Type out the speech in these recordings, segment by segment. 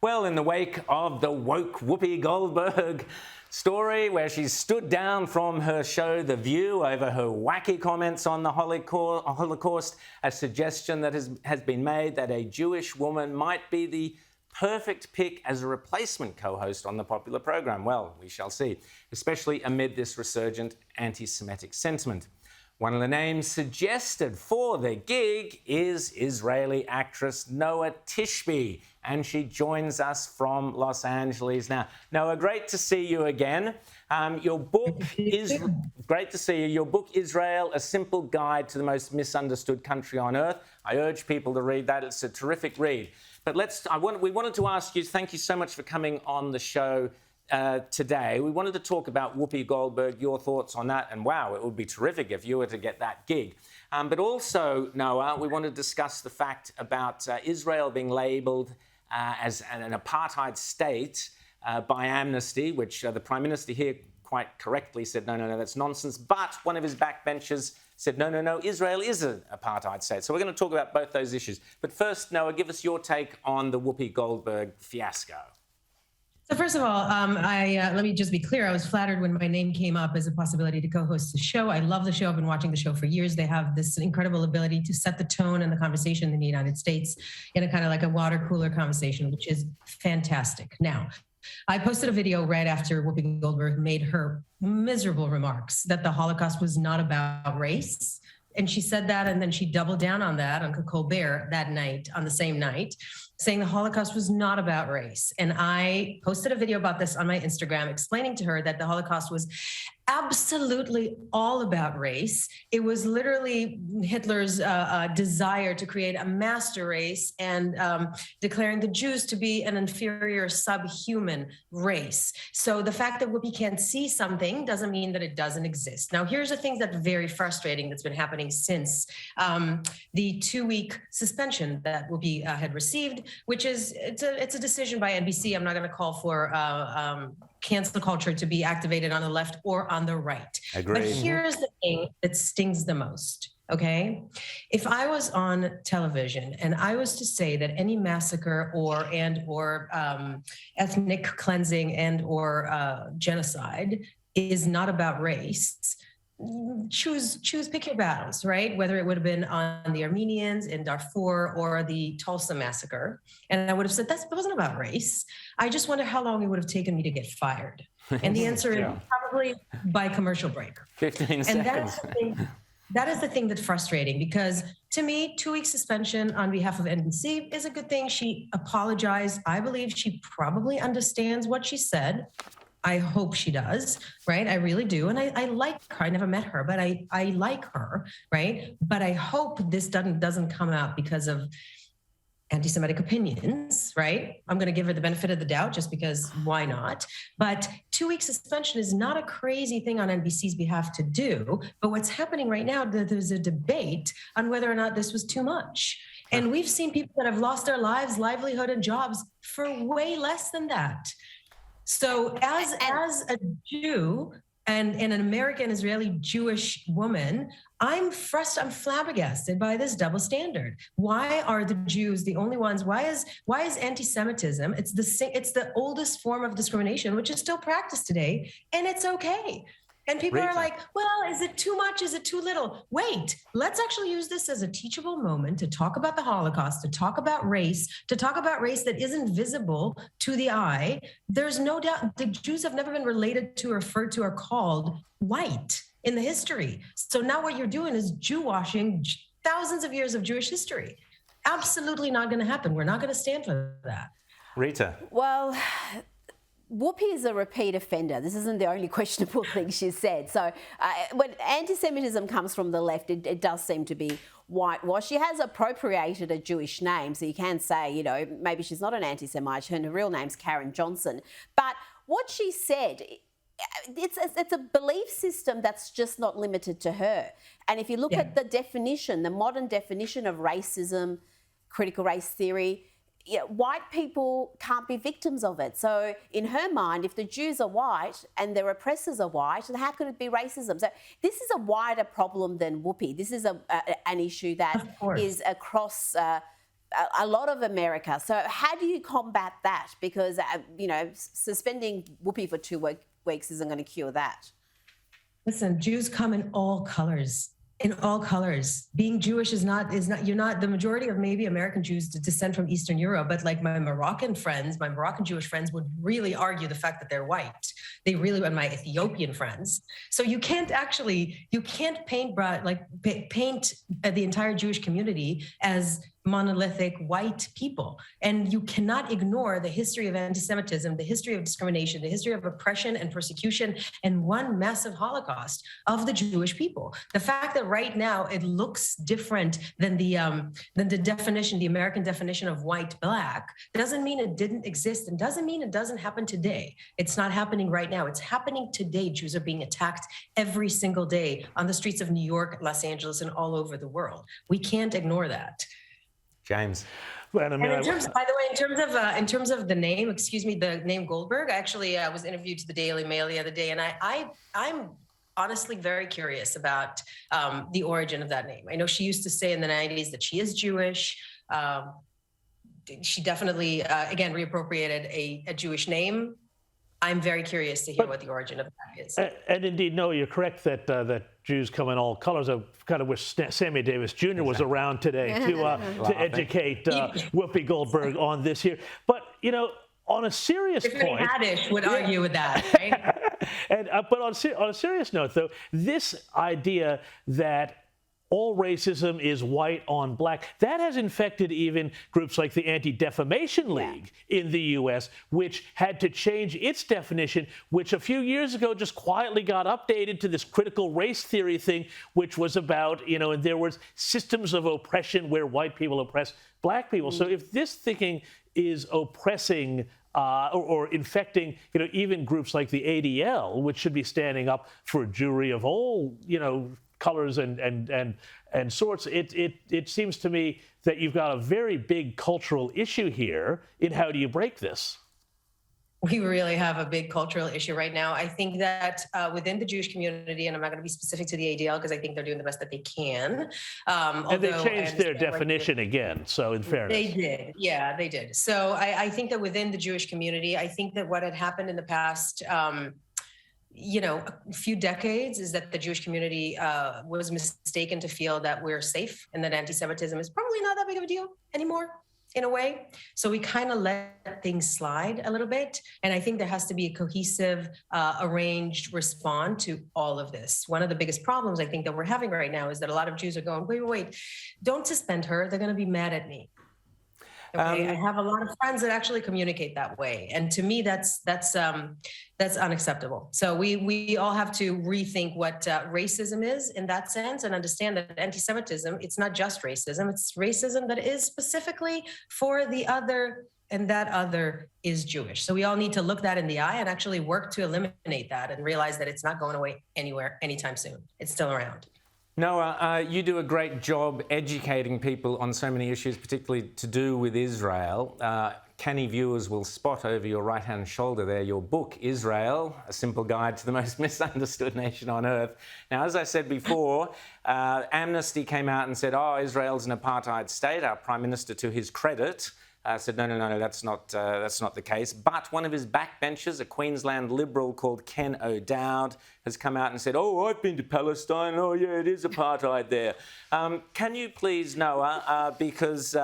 Well, in the wake of the woke Whoopi Goldberg story, where she stood down from her show The View over her wacky comments on the Holocaust, a suggestion that has been made that a Jewish woman might be the perfect pick as a replacement co-host on the popular program. Well, we shall see, especially amid this resurgent anti-Semitic sentiment. One of the names suggested for the gig is Israeli actress Noa Tishby, and she joins us from Los Angeles now. Noa, great to see you again. Your book is great to see you. Your book, Israel: A Simple Guide to the Most Misunderstood Country on Earth. I urge people to read that. It's a terrific read. But we wanted to ask you, thank you so much for coming on the show today. We wanted to talk about Whoopi Goldberg, your thoughts on that, and wow, it would be terrific if you were to get that gig. But also, Noa, we want to discuss the fact about Israel being labelled as an apartheid state by Amnesty, which the Prime Minister here quite correctly said, no, that's nonsense. But one of his backbenchers said, no, Israel is an apartheid state. So we're going to talk about both those issues. But first, Noa, give us your take on the Whoopi Goldberg fiasco. So first of all, let me just be clear. I was flattered when my name came up as a possibility to co-host the show. I love the show. I've been watching the show for years. They have this incredible ability to set the tone and the conversation in the United States in a kind of like a water cooler conversation, which is fantastic. Now, I posted a video right after Whoopi Goldberg made her miserable remarks that the Holocaust was not about race. And she said that, and then she doubled down on that on Colbert that night, on the same night, saying the Holocaust was not about race. And I posted a video about this on my Instagram, explaining to her that the Holocaust was absolutely all about race. It was literally Hitler's desire to create a master race and declaring the Jews to be an inferior subhuman race. So the fact that Whoopi can't see something doesn't mean that it doesn't exist. Now, here's the thing that's very frustrating that's been happening since the 2-week suspension that Whoopi had received, which is, it's a decision by NBC. I'm not going to call for cancel culture to be activated on the left or on the right. Agreed. But here's the thing that stings the most, okay? If I was on television and I was to say that any massacre or ethnic cleansing or genocide is not about race, pick your battles, right? Whether it would have been on the Armenians in Darfur or the Tulsa massacre. And I would have said, that wasn't about race. I just wonder how long it would have taken me to get fired. And the answer is probably by commercial break. 15 seconds. And that is the thing that's frustrating, because to me, 2-week suspension on behalf of NBC is a good thing. She apologized. I believe she probably understands what she said. I hope she does, right? I really do. And I like her. I never met her, but I like her, right? But I hope this doesn't come out because of anti-Semitic opinions, right? I'm going to give her the benefit of the doubt just because why not? But 2-week suspension is not a crazy thing on NBC's behalf to do. But what's happening right now, there's a debate on whether or not this was too much. And we've seen people that have lost their lives, livelihood, and jobs for way less than that. So as a Jew and an American Israeli Jewish woman, I'm flabbergasted by this double standard. Why are the Jews the only ones? Why is anti-Semitism? It's the oldest form of discrimination, which is still practiced today, and it's okay. And people are like, well, is it too much? Is it too little? Wait, let's actually use this as a teachable moment to talk about the Holocaust, to talk about race that isn't visible to the eye. There's no doubt the Jews have never been related to, referred to, or called white in the history. So now what you're doing is Jew washing thousands of years of Jewish history. Absolutely not going to happen. We're not going to stand for that. Rita. Well, Whoopi is a repeat offender. This isn't the only questionable thing she's said. So when anti-Semitism comes from the left, it does seem to be whitewash. She has appropriated a Jewish name, so you can say, maybe she's not an anti-Semite. Her real name's Karen Johnson. But what she said, it's a belief system that's just not limited to her. And if you look at the definition, the modern definition of racism, critical race theory, white people can't be victims of it. So in her mind, if the Jews are white and their oppressors are white, then how could it be racism? So this is a wider problem than Whoopi. This is an issue that is across a lot of America. So how do you combat that? Because, suspending Whoopi for 2 weeks isn't going to cure that. Listen, Jews come in all colors. In all colors. Being Jewish is not, you're not, the majority of maybe American Jews descend from Eastern Europe, but like my Moroccan Jewish friends would really argue the fact that they're white. They really, and my Ethiopian friends. So you can't paint the entire Jewish community as monolithic white people. And you cannot ignore the history of anti-Semitism, the history of discrimination, the history of oppression and persecution, and one massive Holocaust of the Jewish people. The fact that right now it looks different than the definition, the American definition of white black, doesn't mean it didn't exist and doesn't mean it doesn't happen today. It's not happening right now. It's happening today. Jews are being attacked every single day on the streets of New York, Los Angeles, and all over the world. We can't ignore that. James. Well, and in terms of the name, the name Goldberg, I actually was interviewed to the Daily Mail the other day, and I'm honestly very curious about the origin of that name. I know she used to say in the 90s that she is Jewish. She definitely, again, reappropriated a Jewish name. I'm very curious to hear what the origin of that is. And indeed, no, you're correct that Jews come in all colors. I kind of wish Sammy Davis Jr. was around today to educate Whoopi Goldberg on this here. But, on a serious point... Haddish would argue with that, right? But on a serious note, though, this idea that all racism is white on black, that has infected even groups like the Anti-Defamation League in the U.S., which had to change its definition, which a few years ago just quietly got updated to this critical race theory thing, which was about, and there was systems of oppression where white people oppress black people. So if this thinking is oppressing or infecting, even groups like the ADL, which should be standing up for Jewry of all, colors and sorts, it seems to me that you've got a very big cultural issue here in how do you break this? We really have a big cultural issue right now. I think that within the Jewish community, and I'm not going to be specific to the ADL because I think they're doing the best that they can. And they changed their definition again, so in fairness. They did, yeah, they did. So I think that within the Jewish community, I think that what had happened in the past a few decades is that the Jewish community was mistaken to feel that we're safe and that anti-Semitism is probably not that big of a deal anymore, in a way. So we kind of let things slide a little bit. And I think there has to be a cohesive, arranged response to all of this. One of the biggest problems I think that we're having right now is that a lot of Jews are going, wait, don't suspend her. They're going to be mad at me. Okay, I have a lot of friends that actually communicate that way, and to me, that's unacceptable. So we all have to rethink what racism is in that sense, and understand that anti-Semitism, it's not just racism; it's racism that is specifically for the other, and that other is Jewish. So we all need to look that in the eye and actually work to eliminate that, and realize that it's not going away anywhere anytime soon. It's still around. Noa, you do a great job educating people on so many issues, particularly to do with Israel. Canny viewers will spot over your right-hand shoulder there your book, Israel, A Simple Guide to the Most Misunderstood Nation on Earth. Now, as I said before, Amnesty came out and said, Israel's an apartheid state. Our Prime Minister, to his credit, said, no, that's not the case. But one of his backbenchers, a Queensland Liberal called Ken O'Dowd, has come out and said, I've been to Palestine. It is apartheid there. Can you please, Noa, because,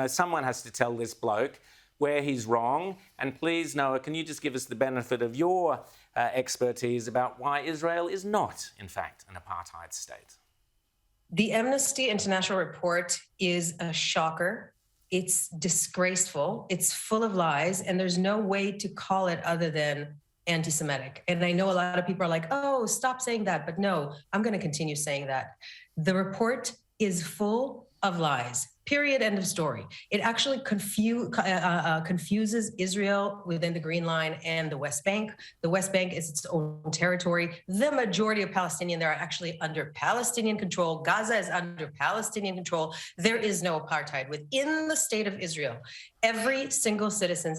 someone has to tell this bloke where he's wrong. And please, Noa, can you just give us the benefit of your expertise about why Israel is not, in fact, an apartheid state? The Amnesty International report is a shocker. It's disgraceful. It's full of lies, and there's no way to call it other than anti-Semitic. And I know a lot of people are like, stop saying that. But no, I'm going to continue saying that. The report is full of lies. Period. End of story. It actually confuses Israel within the Green Line and the West Bank. The West Bank is its own territory. The majority of Palestinians there are actually under Palestinian control. Gaza is under Palestinian control. There is no apartheid within the state of Israel. Every single citizen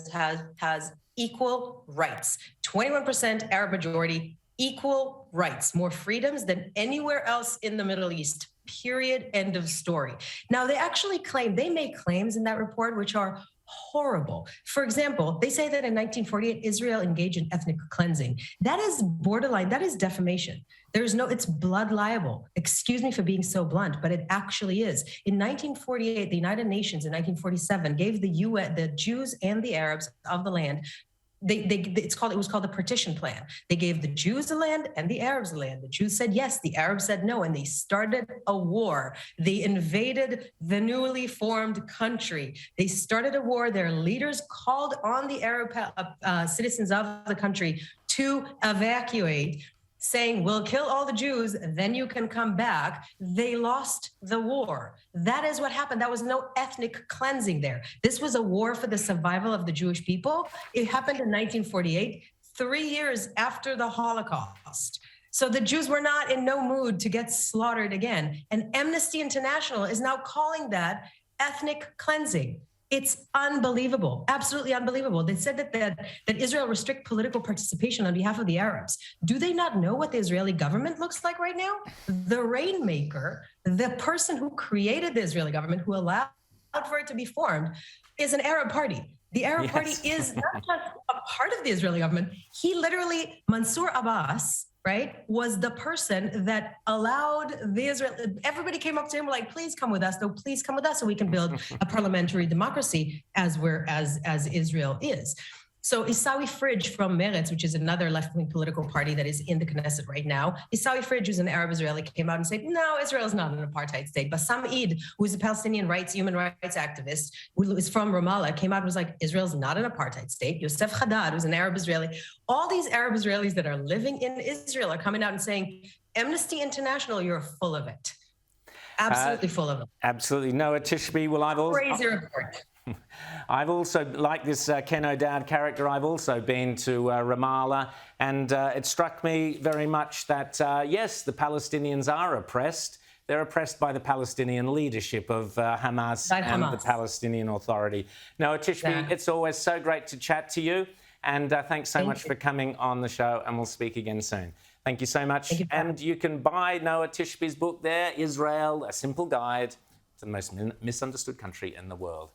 has equal rights. 21% Arab majority, equal rights, more freedoms than anywhere else in the Middle East. period, end of story. Now, they make claims in that report which are horrible. For example, they say that in 1948, Israel engaged in ethnic cleansing. That is borderline, that is defamation. It's blood libel. Excuse me for being so blunt, but it actually is. In 1948, the United Nations in 1947 gave the Jews and the Arabs of the land it was called the partition plan. They gave the Jews the land and the Arabs the land. The Jews said yes, the Arabs said no, and they started a war. They invaded the newly formed country. They started a war. Their leaders called on the Arab citizens of the country to evacuate, saying, we'll kill all the Jews, then you can come back. They lost the war. That is what happened. There was no ethnic cleansing there. This was a war for the survival of the Jewish people. It happened in 1948, 3 years after the Holocaust. So the Jews were not in no mood to get slaughtered again. And Amnesty International is now calling that ethnic cleansing. It's unbelievable, absolutely unbelievable. They said that Israel restrict political participation on behalf of the Arabs. Do they not know what the Israeli government looks like right now? The rainmaker, the person who created the Israeli government, who allowed for it to be formed, is an Arab party. The Arab Party is not just a part of the Israeli government. He literally, Mansour Abbas, right, was the person that allowed everybody came up to him like, please come with us. No, please come with us so we can build a parliamentary democracy as Israel is. So Isawi Fridge from Meretz, which is another left-wing political party that is in the Knesset right now, Isawi Fridge, who's an Arab Israeli, came out and said, no, Israel is not an apartheid state. Bassam Eid, who is a Palestinian human rights activist, who is from Ramallah, came out and was like, Israel's not an apartheid state. Yosef Haddad, who's an Arab Israeli. All these Arab Israelis that are living in Israel are coming out and saying, Amnesty International, you're full of it. Absolutely full of it. Absolutely. Noa Tishby, Crazy report. I've also, like this Ken O'Dowd character, I've also been to Ramallah, and it struck me very much that, yes, the Palestinians are oppressed. They're oppressed by the Palestinian leadership of Hamas and the Palestinian Authority. Noa Tishby, it's always so great to chat to you, and thanks so much for coming on the show, and we'll speak again soon. Thank you so much. And you can buy Noa Tishby's book there, Israel, A Simple Guide to the Most Misunderstood Country in the World.